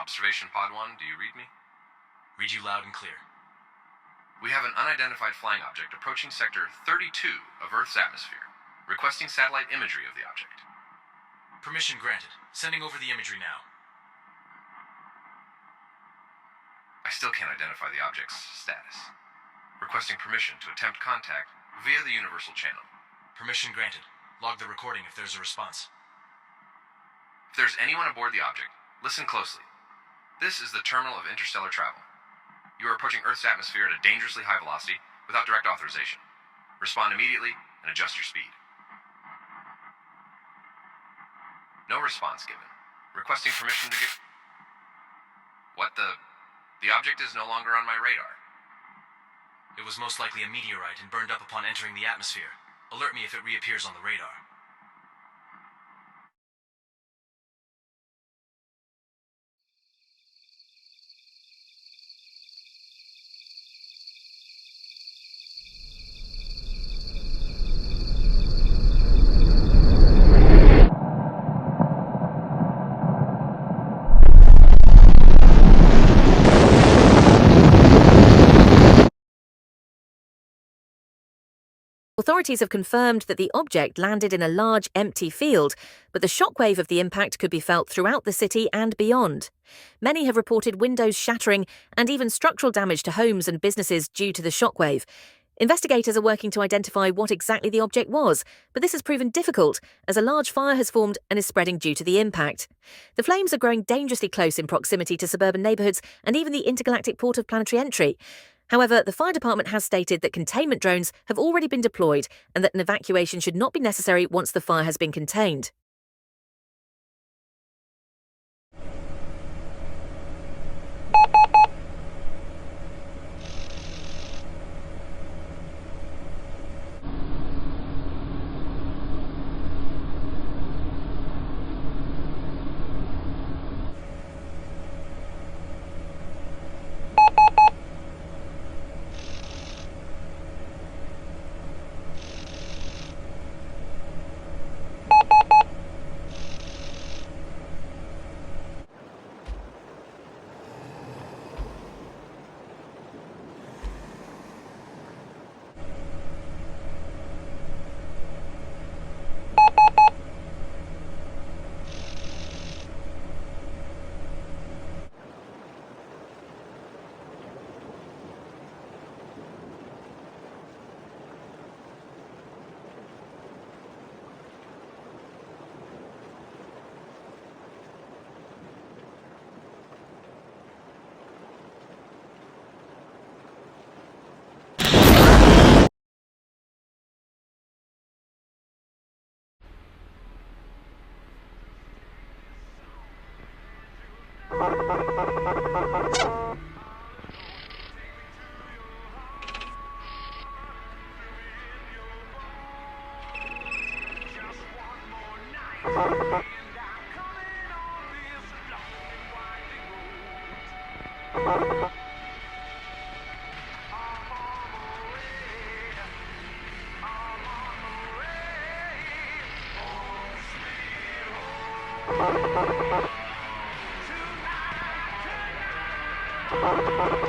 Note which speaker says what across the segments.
Speaker 1: Observation Pod 1, do you read me?
Speaker 2: Read you loud and clear.
Speaker 1: We have an unidentified flying object approaching Sector 32 of Earth's atmosphere, requesting satellite imagery of the object.
Speaker 2: Permission granted. Sending over the imagery now.
Speaker 1: I still can't identify the object's status. Requesting permission to attempt contact via the Universal Channel.
Speaker 2: Permission granted. Log the recording if there's a response.
Speaker 1: If there's anyone aboard the object, listen closely. This is the terminal of interstellar travel. You are approaching Earth's atmosphere at a dangerously high velocity without direct authorization. Respond immediately and adjust your speed. No response given. Requesting permission to get... What the... The object is no longer on my radar.
Speaker 2: It was most likely a meteorite and burned up upon entering the atmosphere. Alert me if it reappears on the radar.
Speaker 3: Authorities have confirmed that the object landed in a large, empty field, but the shockwave of the impact could be felt throughout the city and beyond. Many have reported windows shattering and even structural damage to homes and businesses due to the shockwave. Investigators are working to identify what exactly the object was, but this has proven difficult as a large fire has formed and is spreading due to the impact. The flames are growing dangerously close in proximity to suburban neighbourhoods and even the intergalactic port of Planetary Entry. However, the fire department has stated that containment drones have already been deployed and that an evacuation should not be necessary once the fire has been contained.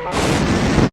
Speaker 4: Tonight.